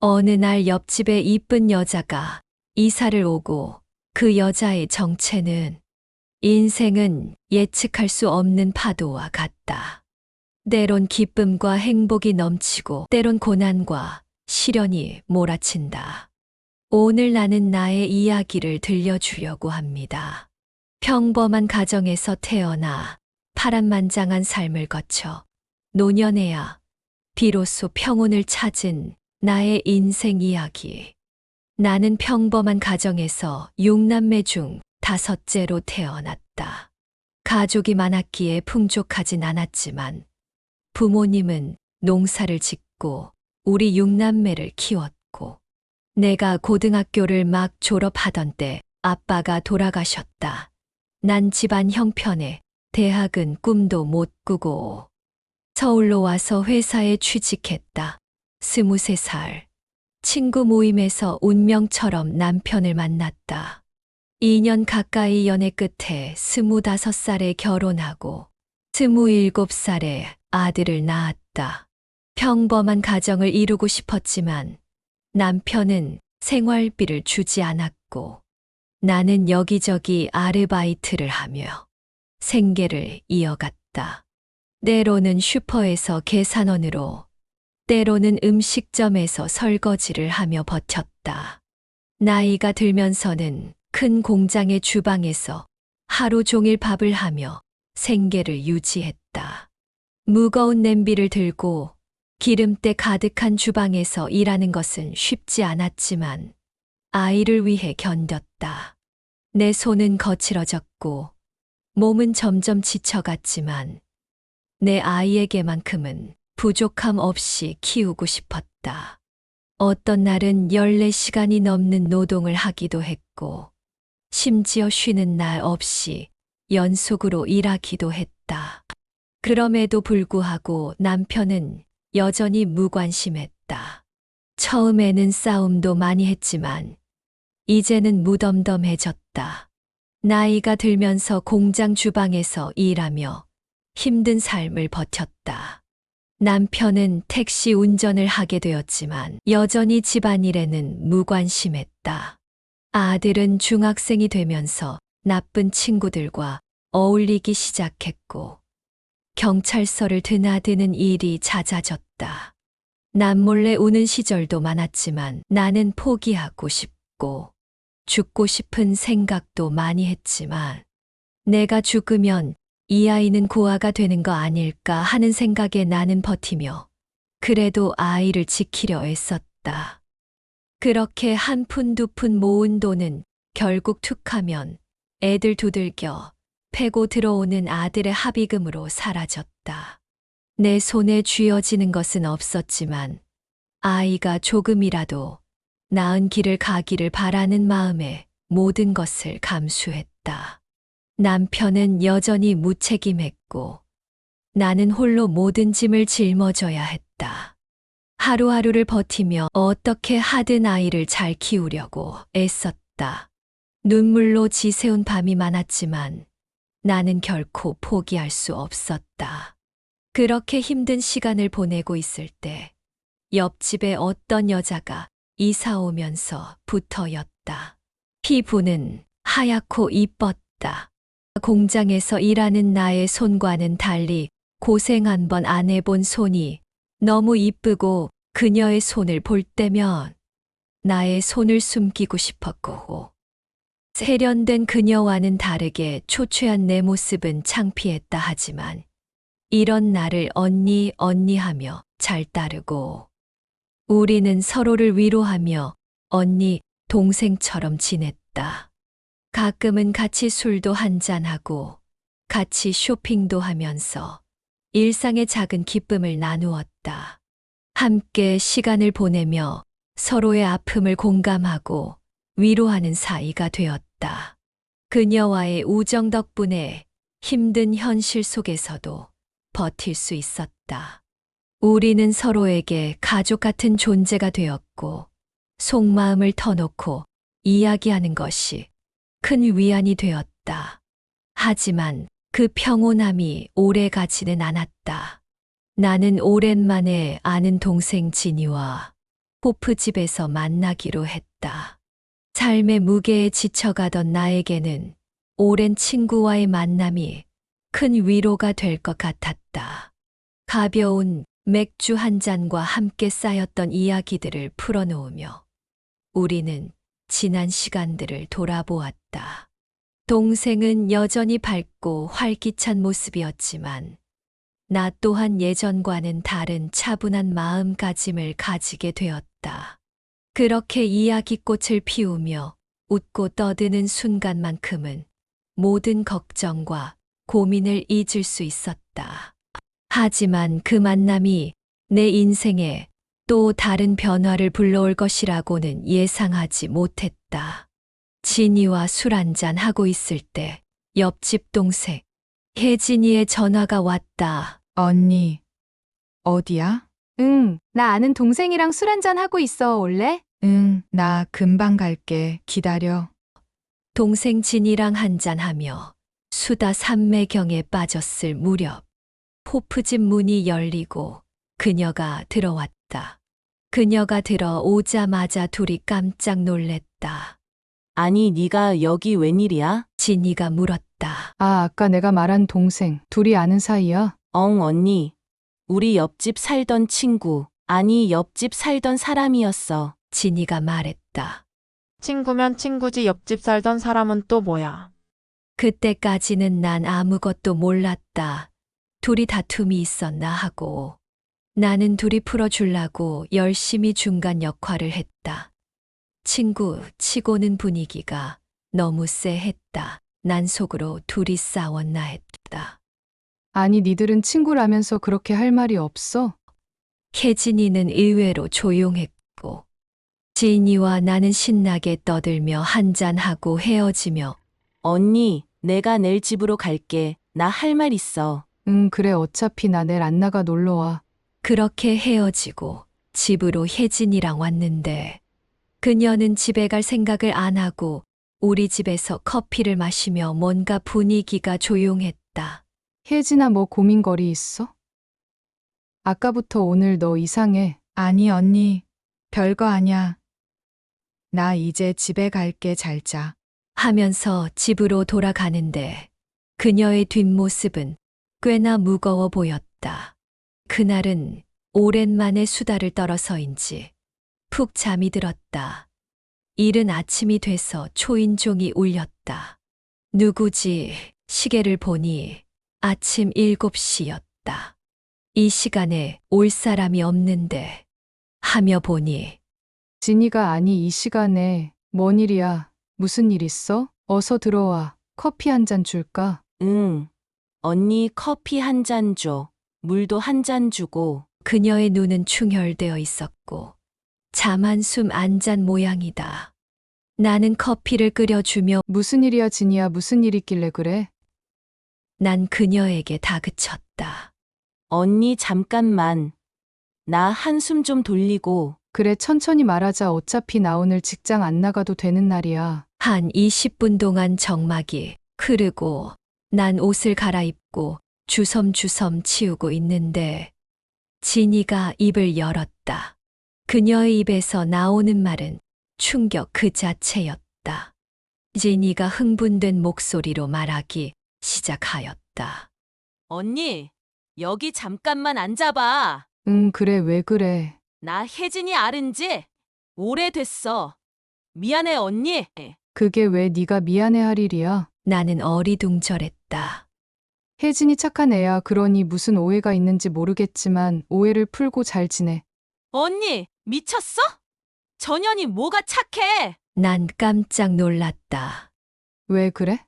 어느 날 옆집에 이쁜 여자가 이사를 오고 그 여자의 정체는 인생은 예측할 수 없는 파도와 같다. 때론 기쁨과 행복이 넘치고 때론 고난과 시련이 몰아친다. 오늘 나는 나의 이야기를 들려주려고 합니다. 평범한 가정에서 태어나 파란만장한 삶을 거쳐 노년에야 비로소 평온을 찾은 나의 인생 이야기. 나는 평범한 가정에서 6남매 중 5째로 태어났다. 가족이 많았기에 풍족하진 않았지만 부모님은 농사를 짓고 우리 6남매를 키웠고 내가 고등학교를 막 졸업하던 때 아빠가 돌아가셨다. 난 집안 형편에 대학은 꿈도 못 꾸고 서울로 와서 회사에 취직했다. 23살. 친구 모임에서 운명처럼 남편을 만났다. 2년 가까이 연애 끝에 25살에 결혼하고 27살에 아들을 낳았다. 평범한 가정을 이루고 싶었지만 남편은 생활비를 주지 않았고 나는 여기저기 아르바이트를 하며 생계를 이어갔다. 때로는 슈퍼에서 계산원으로, 때로는 음식점에서 설거지를 하며 버텼다. 나이가 들면서는 큰 공장의 주방에서 하루 종일 밥을 하며 생계를 유지했다. 무거운 냄비를 들고 기름때 가득한 주방에서 일하는 것은 쉽지 않았지만 아이를 위해 견뎠다. 내 손은 거칠어졌고 몸은 점점 지쳐갔지만 내 아이에게만큼은 부족함 없이 키우고 싶었다. 어떤 날은 14시간이 넘는 노동을 하기도 했고 심지어 쉬는 날 없이 연속으로 일하기도 했다. 그럼에도 불구하고 남편은 여전히 무관심했다. 처음에는 싸움도 많이 했지만 이제는 무덤덤해졌다. 나이가 들면서 공장 주방에서 일하며 힘든 삶을 버텼다. 남편은 택시 운전을 하게 되었지만 여전히 집안일에는 무관심했다. 아들은 중학생이 되면서 나쁜 친구들과 어울리기 시작했고 경찰서를 드나드는 일이 잦아졌다. 남몰래 우는 시절도 많았지만 나는 포기하고 싶고 죽고 싶은 생각도 많이 했지만 내가 죽으면 이 아이는 고아가 되는 거 아닐까 하는 생각에 나는 버티며 그래도 아이를 지키려 애썼다. 그렇게 한 푼 두 푼 모은 돈은 결국 툭하면 애들 두들겨 패고 들어오는 아들의 합의금으로 사라졌다. 내 손에 쥐어지는 것은 없었지만 아이가 조금이라도 나은 길을 가기를 바라는 마음에 모든 것을 감수했다. 남편은 여전히 무책임했고 나는 홀로 모든 짐을 짊어져야 했다. 하루하루를 버티며 어떻게 하든 아이를 잘 키우려고 애썼다. 눈물로 지새운 밤이 많았지만 나는 결코 포기할 수 없었다. 그렇게 힘든 시간을 보내고 있을 때 옆집에 어떤 여자가 이사 오면서 붙어였다. 피부는 하얗고 이뻤다. 공장에서 일하는 나의 손과는 달리 고생 한 번 안 해본 손이 너무 이쁘고 그녀의 손을 볼 때면 나의 손을 숨기고 싶었고 세련된 그녀와는 다르게 초췌한 내 모습은 창피했다 하지만 이런 나를 언니 하며 잘 따르고 우리는 서로를 위로하며 언니 동생처럼 지냈다. 가끔은 같이 술도 한잔하고 같이 쇼핑도 하면서 일상의 작은 기쁨을 나누었다. 함께 시간을 보내며 서로의 아픔을 공감하고 위로하는 사이가 되었다. 그녀와의 우정 덕분에 힘든 현실 속에서도 버틸 수 있었다. 우리는 서로에게 가족 같은 존재가 되었고 속마음을 터놓고 이야기하는 것이 큰 위안이 되었다. 하지만 그 평온함이 오래 가지는 않았다. 나는 오랜만에 아는 동생 진이와 호프집에서 만나기로 했다. 삶의 무게에 지쳐가던 나에게는 오랜 친구와의 만남이 큰 위로가 될 것 같았다. 가벼운 맥주 한 잔과 함께 쌓였던 이야기들을 풀어놓으며 우리는 지난 시간들을 돌아보았다. 동생은 여전히 밝고 활기찬 모습이었지만 나 또한 예전과는 다른 차분한 마음가짐을 가지게 되었다. 그렇게 이야기꽃을 피우며 웃고 떠드는 순간만큼은 모든 걱정과 고민을 잊을 수 있었다. 하지만 그 만남이 내 인생에 또 다른 변화를 불러올 것이라고는 예상하지 못했다. 진이와 술 한잔 하고 있을 때 옆집 동생 혜진이의 전화가 왔다. 언니, 어디야? 응, 나 아는 동생이랑 술 한잔 하고 있어. 올래? 응, 나 금방 갈게. 기다려. 동생 진이랑 한잔하며 수다 산매경에 빠졌을 무렵 호프집 문이 열리고 그녀가 들어왔다. 그녀가 들어오자마자 둘이 깜짝 놀랬다. 아니, 네가 여기 웬일이야? 진이가 물었다. 아까 내가 말한 동생, 둘이 아는 사이야? 언니. 우리 옆집 살던 친구, 아니, 옆집 살던 사람이었어. 진이가 말했다. 친구면 친구지 옆집 살던 사람은 또 뭐야? 그때까지는 난 아무것도 몰랐다. 둘이 다툼이 있었나 하고 나는 둘이 풀어주려고 열심히 중간 역할을 했다. 친구 치고는 분위기가 너무 쎄했다. 난 속으로 둘이 싸웠나 했다. 아니, 니들은 친구라면서 그렇게 할 말이 없어? 혜진이는 의외로 조용했고 진이와 나는 신나게 떠들며 한잔하고 헤어지며 언니, 내가 내일 집으로 갈게. 나 할 말 있어. 응, 그래. 어차피 나 내일 안 나가 놀러와. 그렇게 헤어지고 집으로 혜진이랑 왔는데 그녀는 집에 갈 생각을 안 하고 우리 집에서 커피를 마시며 뭔가 분위기가 조용했다. 혜진아, 뭐 고민거리 있어? 아까부터 오늘 너 이상해. 아니, 언니. 별거 아냐. 나 이제 집에 갈게. 잘 자. 하면서 집으로 돌아가는데 그녀의 뒷모습은 꽤나 무거워 보였다. 그날은 오랜만에 수다를 떨어서인지 푹 잠이 들었다. 이른 아침이 돼서 초인종이 울렸다. 누구지? 시계를 보니 아침 7시였다. 이 시간에 올 사람이 없는데 하며 보니 진이가 아니 이 시간에 뭔 일이야? 무슨 일 있어? 어서 들어와. 커피 한 잔 줄까? 응. 언니 커피 한 잔 줘. 물도 한 잔 주고. 그녀의 눈은 충혈되어 있었고 잠 한숨 안 잔 모양이다. 나는 커피를 끓여주며 무슨 일이야, 진이야? 무슨 일 있길래 그래? 난 그녀에게 다그쳤다. 언니 잠깐만. 나 한숨 좀 돌리고. 그래, 천천히 말하자. 어차피 나 오늘 직장 안 나가도 되는 날이야. 한 20분 동안 정막이 흐르고 난 옷을 갈아입고 주섬주섬 치우고 있는데 진이가 입을 열었다. 그녀의 입에서 나오는 말은 충격 그 자체였다. 진이가 흥분된 목소리로 말하기 시작하였다. 언니, 여기 잠깐만 앉아봐. 응, 그래. 왜 그래? 나 혜진이 알은지 오래됐어. 미안해, 언니. 그게 왜 네가 미안해할 일이야? 나는 어리둥절했다. 혜진이 착한 애야. 그러니 무슨 오해가 있는지 모르겠지만 오해를 풀고 잘 지내. 언니, 미쳤어? 전현이 뭐가 착해? 난 깜짝 놀랐다. 왜 그래?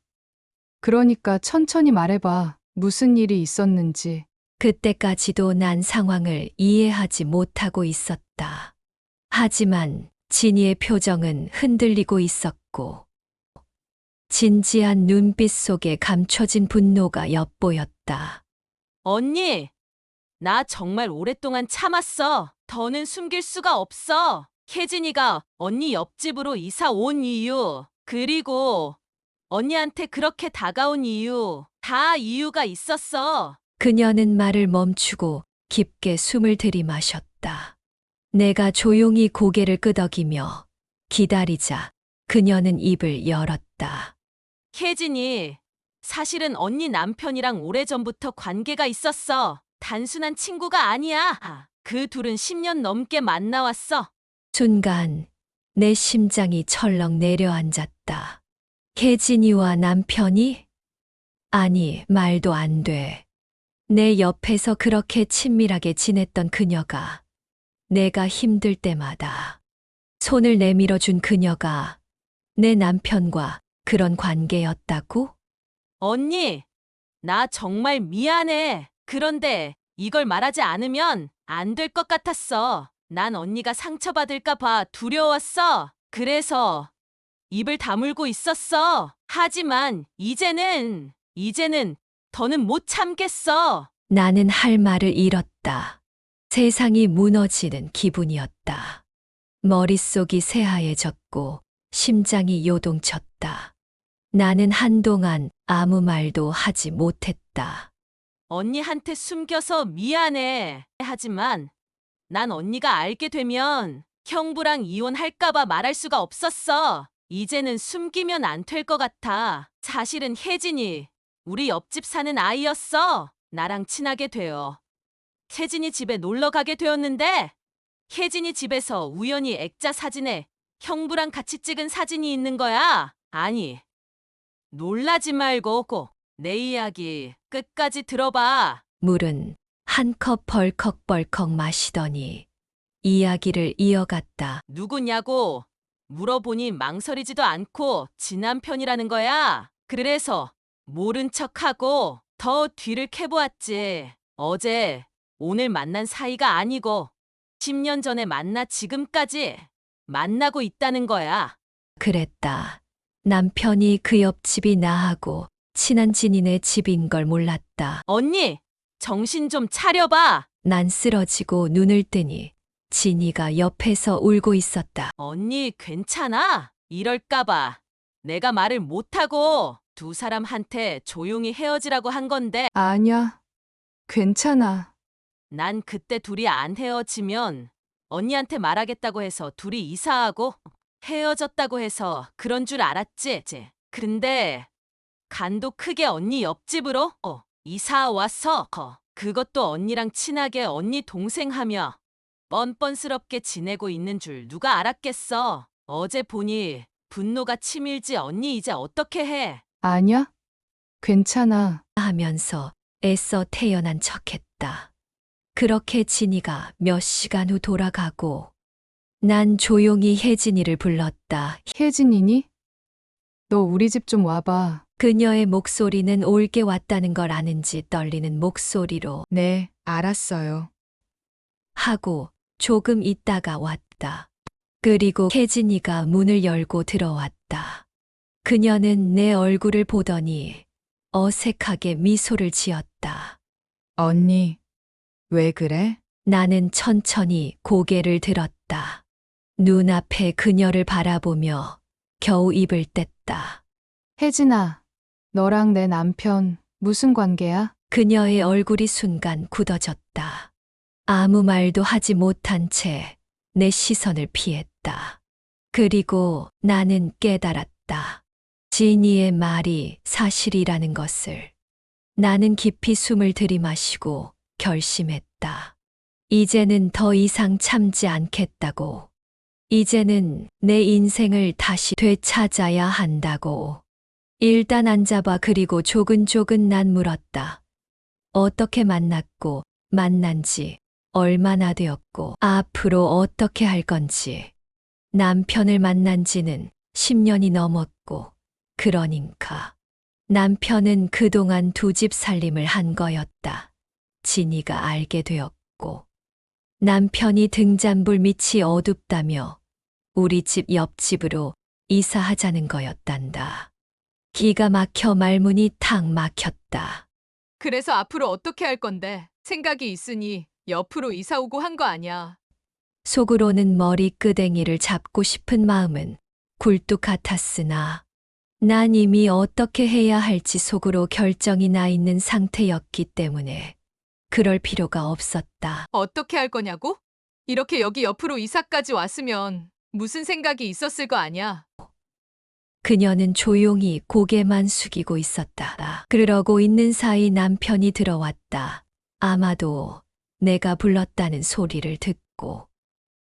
그러니까 천천히 말해봐. 무슨 일이 있었는지. 그때까지도 난 상황을 이해하지 못하고 있었다. 하지만 진이의 표정은 흔들리고 있었고 진지한 눈빛 속에 감춰진 분노가 엿보였다. 언니, 나 정말 오랫동안 참았어. 더는 숨길 수가 없어. 혜진이가 언니 옆집으로 이사 온 이유, 그리고 언니한테 그렇게 다가온 이유, 다 이유가 있었어. 그녀는 말을 멈추고 깊게 숨을 들이마셨다. 내가 조용히 고개를 끄덕이며 기다리자 그녀는 입을 열었다. 혜진이, 사실은 언니 남편이랑 오래전부터 관계가 있었어. 단순한 친구가 아니야. 그 둘은 10년 넘게 만나왔어. 순간 내 심장이 철렁 내려앉았다. 혜진이와 남편이? 아니, 말도 안 돼. 내 옆에서 그렇게 친밀하게 지냈던 그녀가 내가 힘들 때마다 손을 내밀어준 그녀가 내 남편과 그런 관계였다고? 언니, 나 정말 미안해. 그런데 이걸 말하지 않으면 안 될 것 같았어. 난 언니가 상처받을까 봐 두려웠어. 그래서 입을 다물고 있었어. 하지만 이제는 더는 못 참겠어. 나는 할 말을 잃었다. 세상이 무너지는 기분이었다. 머릿속이 새하얘졌고 심장이 요동쳤다. 나는 한동안 아무 말도 하지 못했다. 언니한테 숨겨서 미안해. 하지만 난 언니가 알게 되면 형부랑 이혼할까봐 말할 수가 없었어. 이제는 숨기면 안 될 것 같아. 사실은 혜진이 우리 옆집 사는 아이였어. 나랑 친하게 되어 혜진이 집에 놀러 가게 되었는데 혜진이 집에서 우연히 액자 사진에 형부랑 같이 찍은 사진이 있는 거야. 아니, 놀라지 말고 꼭 내 이야기 끝까지 들어봐. 물은 한 컵 벌컥벌컥 마시더니 이야기를 이어갔다. 누구냐고 물어보니 망설이지도 않고 지난 편이라는 거야. 그래서 모른 척하고 더 뒤를 캐보았지. 어제, 오늘 만난 사이가 아니고 10년 전에 만나 지금까지 만나고 있다는 거야. 그랬다. 남편이 그 옆집이 나하고 친한 지인의 집인 걸 몰랐다. 언니, 정신 좀 차려봐. 난 쓰러지고 눈을 뜨니 진이가 옆에서 울고 있었다. 언니 괜찮아? 이럴까봐 내가 말을 못하고 두 사람한테 조용히 헤어지라고 한 건데 아니야. 괜찮아. 난 그때 둘이 안 헤어지면 언니한테 말하겠다고 해서 둘이 이사하고 헤어졌다고 해서 그런 줄 알았지. 근데 간도 크게 언니 옆집으로 이사 와서 그것도 언니랑 친하게 언니 동생 하며 뻔뻔스럽게 지내고 있는 줄 누가 알았겠어. 어제 보니 분노가 치밀지. 언니 이제 어떻게 해? 아니야. 괜찮아. 하면서 애써 태연한 척했다. 그렇게 진이가 몇 시간 후 돌아가고 난 조용히 혜진이를 불렀다. 혜진이니? 너 우리 집 좀 와봐. 그녀의 목소리는 올게 왔다는 걸 아는지 떨리는 목소리로 네, 알았어요. 하고 조금 있다가 왔다. 그리고 혜진이가 문을 열고 들어왔다. 그녀는 내 얼굴을 보더니 어색하게 미소를 지었다. 언니, 왜 그래? 나는 천천히 고개를 들었다. 눈앞에 그녀를 바라보며 겨우 입을 뗐다. 혜진아, 너랑 내 남편 무슨 관계야? 그녀의 얼굴이 순간 굳어졌다. 아무 말도 하지 못한 채 내 시선을 피했다. 그리고 나는 깨달았다. 지니의 말이 사실이라는 것을. 나는 깊이 숨을 들이마시고 결심했다. 이제는 더 이상 참지 않겠다고. 이제는 내 인생을 다시 되찾아야 한다고. 일단 앉아봐. 그리고 조근조근 난 물었다. 어떻게 만났고 만난 지 얼마나 되었고 앞으로 어떻게 할 건지. 남편을 만난 지는 10년이 넘었고 그러니까 남편은 그동안 두 집 살림을 한 거였다. 진이가 알게 되었고 남편이 등잔불 밑이 어둡다며 우리 집 옆집으로 이사하자는 거였단다. 기가 막혀 말문이 탁 막혔다. 그래서 앞으로 어떻게 할 건데? 생각이 있으니 옆으로 이사 오고 한 거 아니야. 속으로는 머리 끄댕이를 잡고 싶은 마음은 굴뚝 같았으나 난 이미 어떻게 해야 할지 속으로 결정이 나 있는 상태였기 때문에 그럴 필요가 없었다. 어떻게 할 거냐고? 이렇게 여기 옆으로 이사까지 왔으면 무슨 생각이 있었을 거 아냐? 그녀는 조용히 고개만 숙이고 있었다. 그러고 있는 사이 남편이 들어왔다. 아마도 내가 불렀다는 소리를 듣고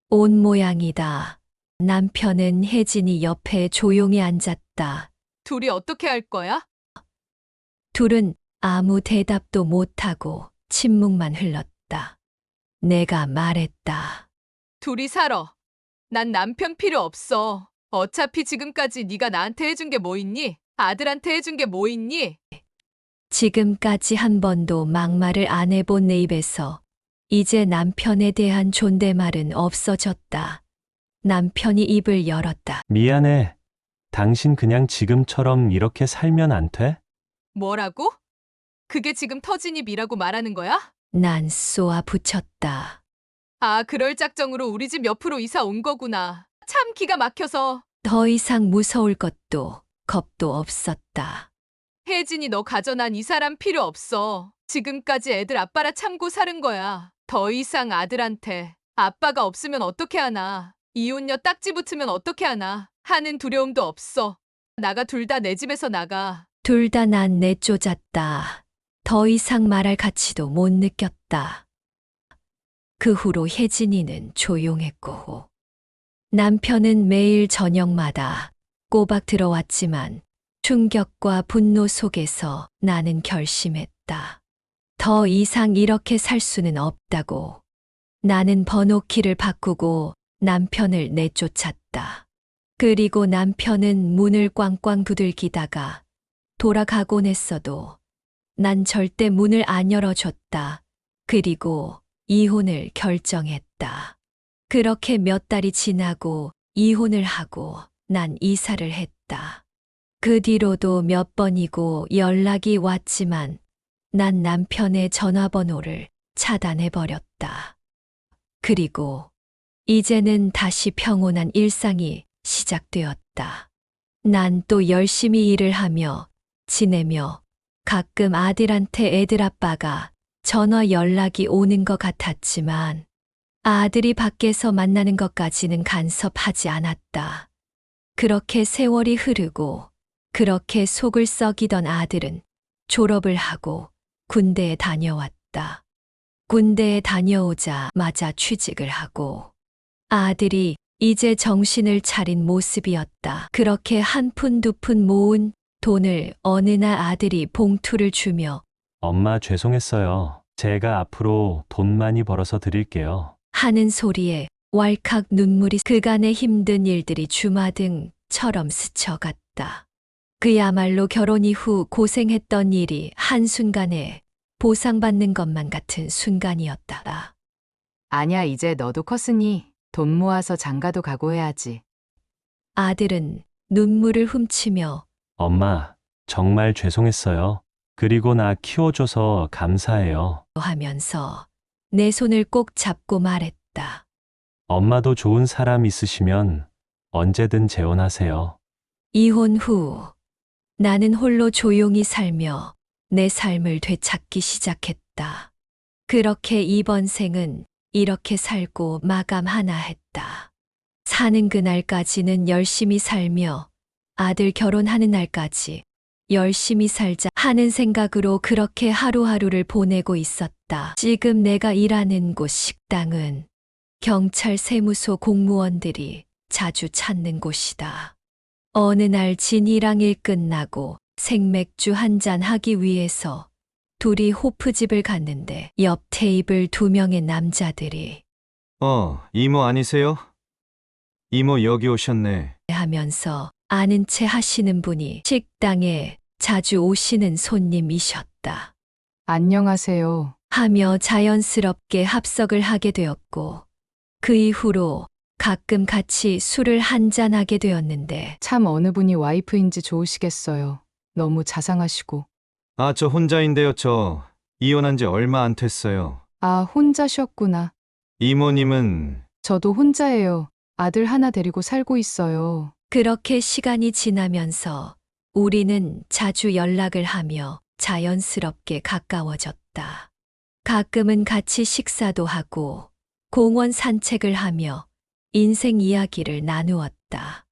온 모양이다. 남편은 혜진이 옆에 조용히 앉았다. 둘이 어떻게 할 거야? 둘은 아무 대답도 못하고 침묵만 흘렀다. 내가 말했다. 둘이 살아. 난 남편 필요 없어. 어차피 지금까지 네가 나한테 해준 게 뭐 있니? 아들한테 해준 게 뭐 있니? 지금까지 한 번도 막말을 안 해본 내 입에서 이제 남편에 대한 존댓말은 없어졌다. 남편이 입을 열었다. 미안해. 당신 그냥 지금처럼 이렇게 살면 안 돼? 뭐라고? 그게 지금 터진 입이라고 말하는 거야? 난 쏘아 붙였다. 아, 그럴 작정으로 우리 집 옆으로 이사 온 거구나. 참 기가 막혀서. 더 이상 무서울 것도 겁도 없었다. 혜진이 너 가져난 이 사람 필요 없어. 지금까지 애들 아빠라 참고 사는 거야. 더 이상 아들한테 아빠가 없으면 어떻게 하나. 이혼녀 딱지 붙으면 어떻게 하나. 하는 두려움도 없어. 나가 둘 다 내 집에서 나가. 둘 다 난 내쫓았다. 더 이상 말할 가치도 못 느꼈다. 그 후로 혜진이는 조용했고 남편은 매일 저녁마다 꼬박 들어왔지만 충격과 분노 속에서 나는 결심했다. 더 이상 이렇게 살 수는 없다고. 나는 번호키를 바꾸고 남편을 내쫓았다. 그리고 남편은 문을 꽝꽝 두들기다가 돌아가곤 했어도 난 절대 문을 안 열어줬다. 그리고 이혼을 결정했다. 그렇게 몇 달이 지나고 이혼을 하고 난 이사를 했다. 그 뒤로도 몇 번이고 연락이 왔지만 난 남편의 전화번호를 차단해버렸다. 그리고 이제는 다시 평온한 일상이 시작되었다. 난 또 열심히 일을 하며 지내며 가끔 아들한테 애들 아빠가 전화 연락이 오는 것 같았지만 아들이 밖에서 만나는 것까지는 간섭하지 않았다. 그렇게 세월이 흐르고 그렇게 속을 썩이던 아들은 졸업을 하고 군대에 다녀왔다. 군대에 다녀오자마자 취직을 하고 아들이 이제 정신을 차린 모습이었다. 그렇게 한 푼 두 푼 모은 돈을 어느 날 아들이 봉투를 주며 엄마 죄송했어요. 제가 앞으로 돈 많이 벌어서 드릴게요. 하는 소리에 왈칵 눈물이 그간의 힘든 일들이 주마등처럼 스쳐갔다. 그야말로 결혼 이후 고생했던 일이 한순간에 보상받는 것만 같은 순간이었다. 아냐, 이제 너도 컸으니 돈 모아서 장가도 가고 해야지. 아들은 눈물을 훔치며 엄마, 정말 죄송했어요. 그리고 나 키워줘서 감사해요. 하면서 내 손을 꼭 잡고 말했다. 엄마도 좋은 사람 있으시면 언제든 재혼하세요. 이혼 후 나는 홀로 조용히 살며 내 삶을 되찾기 시작했다. 그렇게 이번 생은 이렇게 살고 마감하나 했다. 사는 그날까지는 열심히 살며 아들 결혼하는 날까지 열심히 살자 하는 생각으로 그렇게 하루하루를 보내고 있었다. 지금 내가 일하는 곳 식당은 경찰 세무소 공무원들이 자주 찾는 곳이다. 어느 날 진이랑 일 끝나고 생맥주 한잔 하기 위해서 둘이 호프집을 갔는데 옆 테이블 두 명의 남자들이 이모 아니세요? 이모 여기 오셨네. 하면서 아는 체 하시는 분이 식당에 자주 오시는 손님이셨다. 안녕하세요. 하며 자연스럽게 합석을 하게 되었고 그 이후로 가끔 같이 술을 한잔하게 되었는데 참 어느 분이 와이프인지 좋으시겠어요. 너무 자상하시고. 저 혼자인데요. 저 이혼한 지 얼마 안 됐어요. 아, 혼자셨구나. 이모님은 저도 혼자예요. 아들 하나 데리고 살고 있어요. 그렇게 시간이 지나면서 우리는 자주 연락을 하며 자연스럽게 가까워졌다. 가끔은 같이 식사도 하고 공원 산책을 하며 인생 이야기를 나누었다.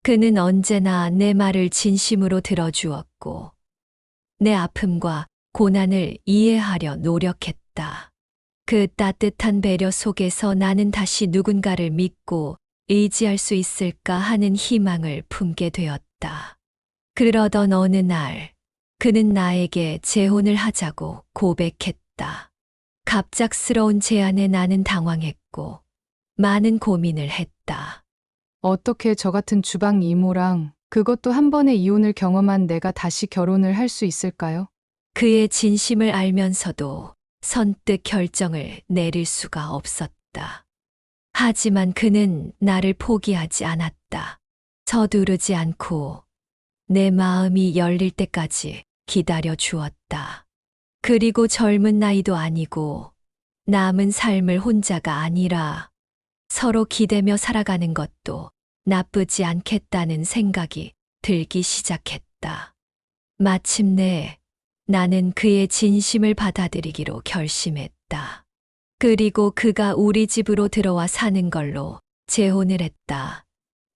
그는 언제나 내 말을 진심으로 들어주었고, 내 아픔과 고난을 이해하려 노력했다. 그 따뜻한 배려 속에서 나는 다시 누군가를 믿고 의지할 수 있을까 하는 희망을 품게 되었다. 그러던 어느 날, 그는 나에게 재혼을 하자고 고백했다. 갑작스러운 제안에 나는 당황했고, 많은 고민을 했다. 어떻게 저 같은 주방 이모랑 그것도 한 번의 이혼을 경험한 내가 다시 결혼을 할 수 있을까요? 그의 진심을 알면서도 선뜻 결정을 내릴 수가 없었다. 하지만 그는 나를 포기하지 않았다. 서두르지 않고 내 마음이 열릴 때까지 기다려 주었다. 그리고 젊은 나이도 아니고 남은 삶을 혼자가 아니라 서로 기대며 살아가는 것도 나쁘지 않겠다는 생각이 들기 시작했다. 마침내 나는 그의 진심을 받아들이기로 결심했다. 그리고 그가 우리 집으로 들어와 사는 걸로 재혼을 했다.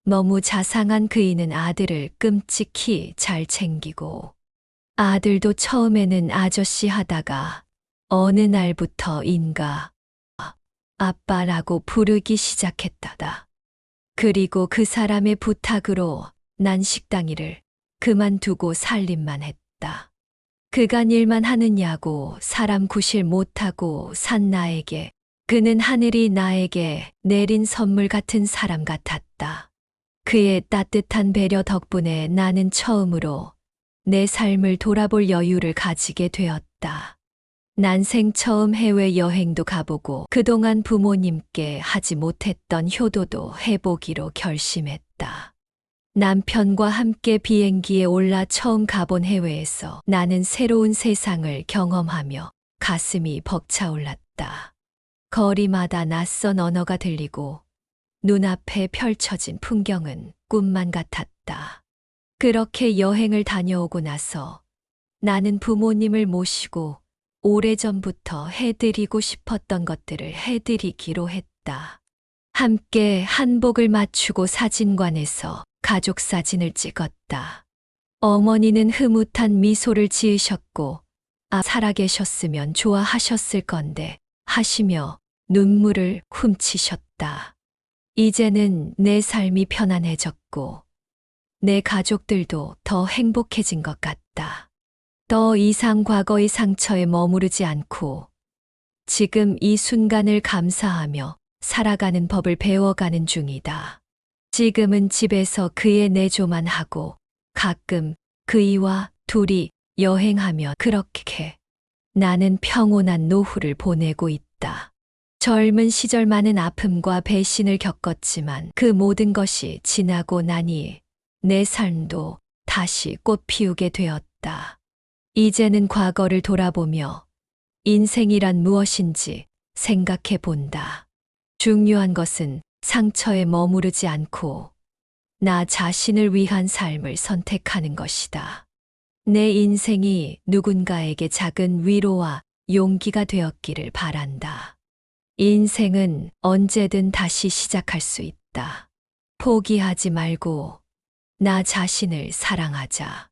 너무 자상한 그이는 아들을 끔찍히 잘 챙기고, 아들도 처음에는 아저씨 하다가 어느 날부터인가 아빠라고 부르기 시작했다. 그리고 그 사람의 부탁으로 난 식당 일을 그만두고 살림만 했다. 그간 일만 하느냐고 사람 구실 못하고 산 나에게 그는 하늘이 나에게 내린 선물 같은 사람 같았다. 그의 따뜻한 배려 덕분에 나는 처음으로 내 삶을 돌아볼 여유를 가지게 되었다. 난생 처음 해외여행도 가보고 그동안 부모님께 하지 못했던 효도도 해보기로 결심했다. 남편과 함께 비행기에 올라 처음 가본 해외에서 나는 새로운 세상을 경험하며 가슴이 벅차올랐다. 거리마다 낯선 언어가 들리고 눈앞에 펼쳐진 풍경은 꿈만 같았다. 그렇게 여행을 다녀오고 나서 나는 부모님을 모시고 오래전부터 해드리고 싶었던 것들을 해드리기로 했다. 함께 한복을 맞추고 사진관에서 가족 사진을 찍었다. 어머니는 흐뭇한 미소를 지으셨고, 살아계셨으면 좋아하셨을 건데 하시며 눈물을 훔치셨다. 이제는 내 삶이 편안해졌고, 내 가족들도 더 행복해진 것 같다. 더 이상 과거의 상처에 머무르지 않고 지금 이 순간을 감사하며 살아가는 법을 배워가는 중이다. 지금은 집에서 그의 내조만 하고 가끔 그이와 둘이 여행하며 그렇게 나는 평온한 노후를 보내고 있다. 젊은 시절 많은 아픔과 배신을 겪었지만 그 모든 것이 지나고 나니 내 삶도 다시 꽃 피우게 되었다. 이제는 과거를 돌아보며 인생이란 무엇인지 생각해 본다. 중요한 것은 상처에 머무르지 않고 나 자신을 위한 삶을 선택하는 것이다. 내 인생이 누군가에게 작은 위로와 용기가 되었기를 바란다. 인생은 언제든 다시 시작할 수 있다. 포기하지 말고 나 자신을 사랑하자.